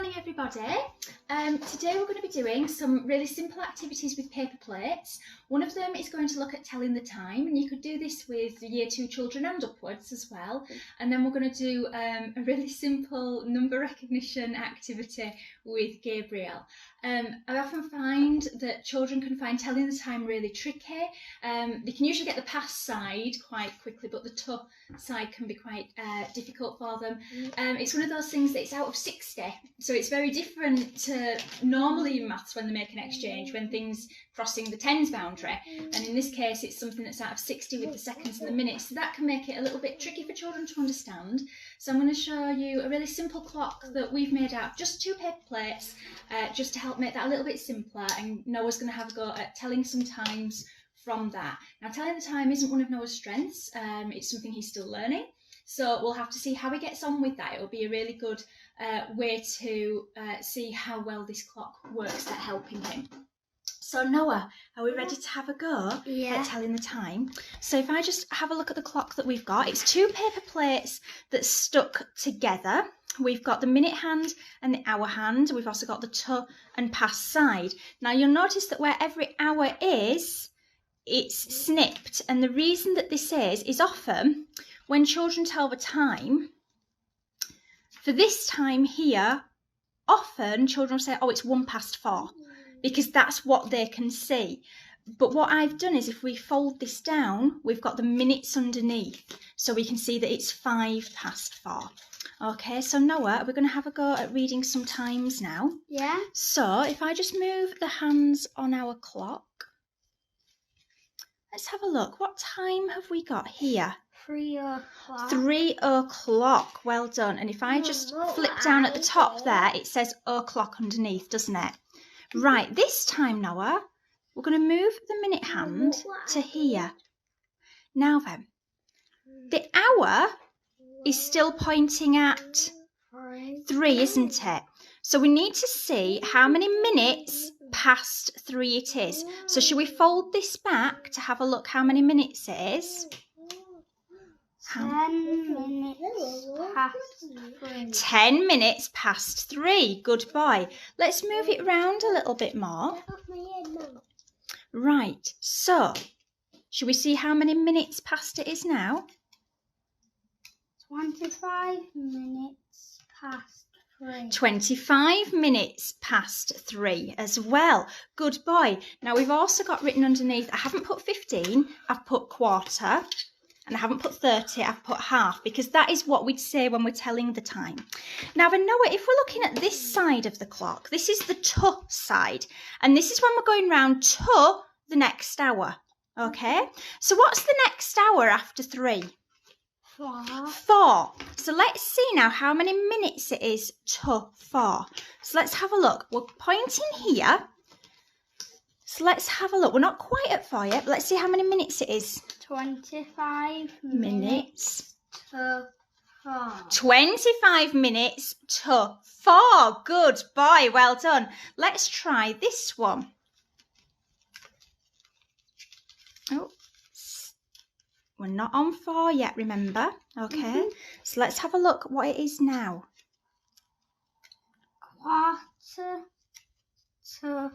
morning everybody. Today we're going to be doing some really simple activities with paper plates. One of them is going to look at telling the time, and you could do this with year 2 children and upwards as well. And then we're going to do a really simple number recognition activity with Gabriel. I often find that children can find telling the time really tricky. They can usually get the pass side quite quickly, but the to side can be quite difficult for them. It's one of those things that it's out of 60, so it's very different to normally in maths when they make an exchange, when things crossing the tens boundary, and in this case it's something that's out of 60 with the seconds and the minutes, so that can make it a little bit tricky for children to understand. So I'm going to show you a really simple clock that we've made out of just 2 paper plates, just to help make that a little bit simpler, and Noah's going to have a go at telling some times from that. Now, telling the time isn't one of Noah's strengths, it's something he's still learning, so we'll have to see how he gets on with that. It'll be a really good way to see how well this clock works at helping him. So Noah, are we ready to have a go at telling the time? So if I just have a look at the clock that we've got, it's 2 paper plates that's stuck together. We've got the minute hand and the hour hand. We've also got the to and pass side. Now you'll notice that where every hour is, it's snipped. And the reason that this is often when children tell the time, for this time here, often children will say, oh, it's 4:01, because that's what they can see. But what I've done is if we fold this down, we've got the minutes underneath, so we can see that it's 4:05. Okay, so Noah, we're going to have a go at reading some times now. Yeah. So if I just move the hands on our clock, let's have a look. What time have we got here? 3 o'clock. 3 o'clock. Well done. And if I just flip down at the top there, it says o'clock underneath, doesn't it? Right, this time, Noah, we're going to move the minute hand to here. Now then, the hour is still pointing at 3, isn't it? So we need to see how many minutes past 3 it is. So should we fold this back to have a look how many minutes it is? 10 minutes past 3. 10 minutes past 3. Good boy. Let's move it round a little bit more. Right, so should we see how many minutes past it is now? 25 minutes past 3. 25 minutes past 3 as well. Good boy. Now we've also got written underneath, I haven't put 15, I've put quarter. And I haven't put 30, I've put half, because that is what we'd say when we're telling the time. Now, I know if we're looking at this side of the clock, this is the to side. And this is when we're going round to the next hour. Okay? So what's the next hour after 3? 4. So let's see now how many minutes it is to 4. So let's have a look. We're pointing here. So let's have a look. We're not quite at 4 yet, but let's see how many minutes it is. 25 minutes to 4. 25 minutes to 4. Good boy, well done. Let's try this one. Oh, we're not on 4 yet, remember? Okay, so let's have a look what it is now. Quarter to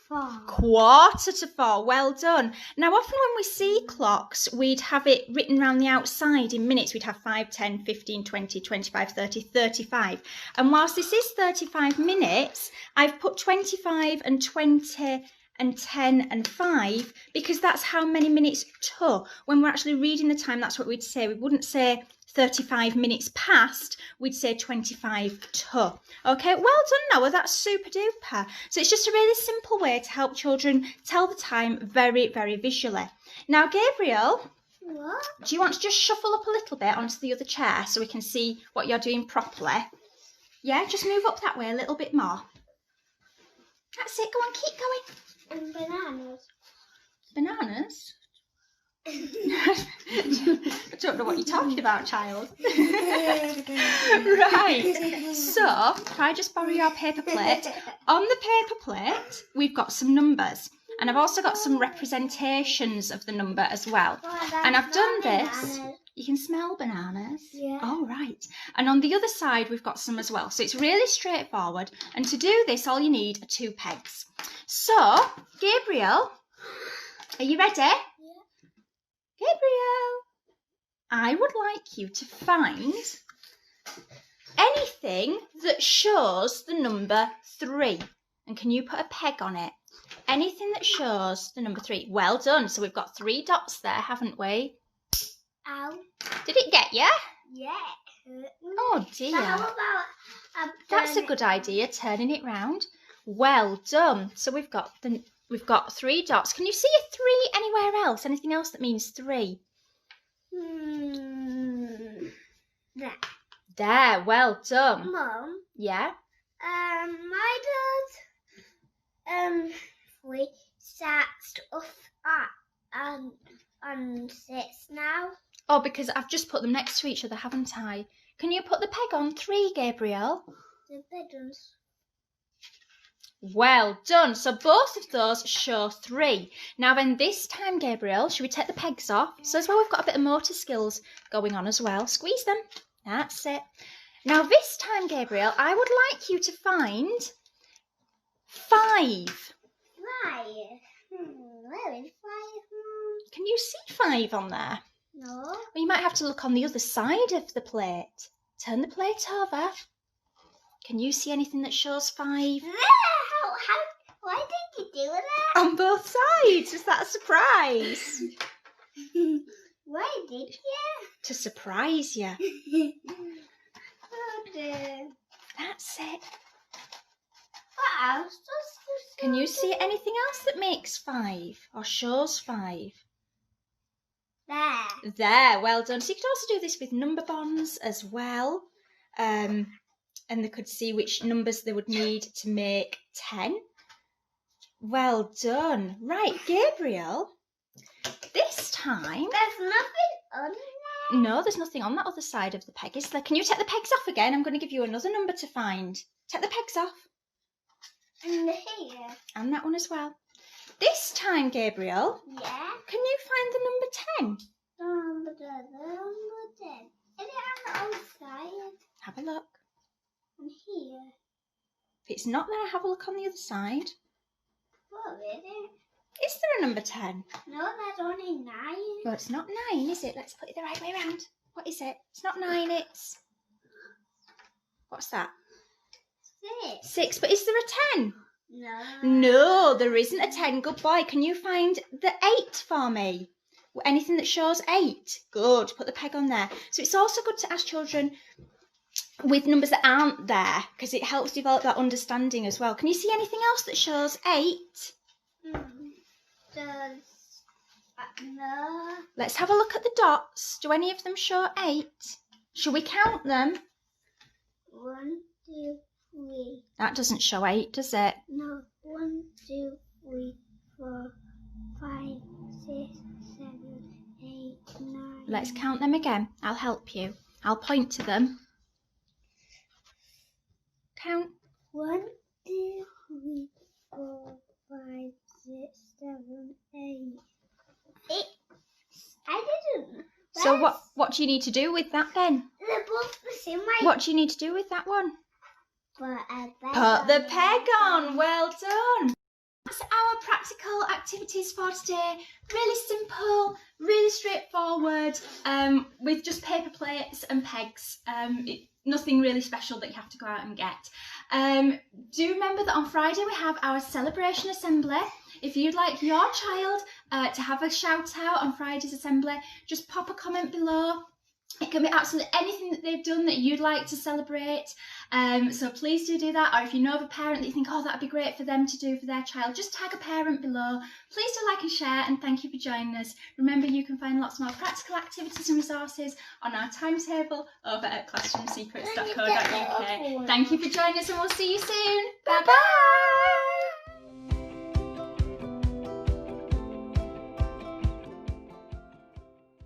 4. Quarter to 4, well done. Now often when we see clocks, we'd have it written around the outside in minutes. We'd have 5, 10, 15, 20, 25, 30, 35. And whilst this is 35 minutes, I've put 25 and 20 and 10 and 5 because that's how many minutes to. When we're actually reading the time, that's what we'd say. We wouldn't say 35 minutes past, we'd say 25 to. Okay, well done, Noah, that's super duper. So it's just a really simple way to help children tell the time very, very visually. Now, Gabriel, What? do you want to just shuffle up a little bit onto the other chair so we can see what you're doing properly? Yeah, just move up that way a little bit more. That's it, go on, keep going. And bananas. Bananas? I don't know what you're talking about, child. Right, so if I just borrow your paper plate, on the paper plate we've got some numbers, and I've also got some representations of the number as well. And I've done this You can smell bananas? Yeah. Oh, right. And on the other side, we've got some as well. So it's really straightforward. And to do this, all you need are 2 pegs. So, Gabriel, are you ready? Yeah. Gabriel, I would like you to find anything that shows the number 3. And can you put a peg on it? Anything that shows the number 3. Well done. So we've got 3 dots there, haven't we? Ow. Did it get you? Yeah. Oh dear. So how about That's a good idea, turning it round. Well done. So we've got 3 dots. Can you see a 3 anywhere else? Anything else that means 3? There. There, well done. Mum. Yeah? My dad we sat stuff and sits now. Oh, because I've just put them next to each other, haven't I? Can you put the peg on 3, Gabriel? The bedrooms. Well done. So both of those show 3. Now then, this time, Gabriel, should we take the pegs off? So as well, we've got a bit of motor skills going on as well. Squeeze them. That's it. Now this time, Gabriel, I would like you to find 5. 5. Where is 5? Can you see 5 on there? No. Well, you might have to look on the other side of the plate. Turn the plate over. Can you see anything that shows 5? Why did you do that? On both sides. Was that a surprise? Why did you? To surprise you. Oh dear. That's it. What else does this Can you do? see anything else that makes 5 or shows 5? There. There, well done. So you could also do this with number bonds as well. And they could see which numbers they would need to make 10. Well done. Right, Gabriel, this time... There's nothing on there. No, there's nothing on that other side of the peg, is there? Can you take the pegs off again? I'm going to give you another number to find. Take the pegs off. And here. And that one as well. This time, Gabriel, Yeah. can you find the number 10? Number 10. Is it on the outside? Have a look. And here. If it's not there, have a look on the other side. What is it? Is there a number 10? No, that's only 9. Well, it's not 9, is it? Let's put it the right way around. What is it? It's not 9, it's... What's that? 6. 6, but is there a 10? No. No, there isn't a 10. Good boy. Can you find the 8 for me? Anything that shows 8? Good. Put the peg on there. So it's also good to ask children with numbers that aren't there because it helps develop that understanding as well. Can you see anything else that shows 8? No. Let's have a look at the dots. Do any of them show 8? Shall we count them? 1, 2, 3. That doesn't show 8, does it? No. 1, 2, 3, 4, 5, 6, 7, 8, 9. Let's count them again. I'll help you. I'll point to them. Count. 1, 2, 3, 4, 5, 6, 7, 8. I didn't. So what do you need to do with that then? They're both the same way. What do you need to do with that one? Put a peg Put the peg on. Well done. That's our practical activities for today. Really simple, really straightforward, with just paper plates and pegs. Nothing really special that you have to go out and get. Do remember that on Friday we have our celebration assembly. If you'd like your child to have a shout out on Friday's assembly, just pop a comment below. It can be absolutely anything that they've done that you'd like to celebrate. So please do that. Or if you know of a parent that you think, oh, that'd be great for them to do for their child, just tag a parent below. Please do like and share, and thank you for joining us. Remember, you can find lots more practical activities and resources on our timetable over at classroomsecrets.co.uk. Thank you for joining us, and we'll see you soon. Bye-bye.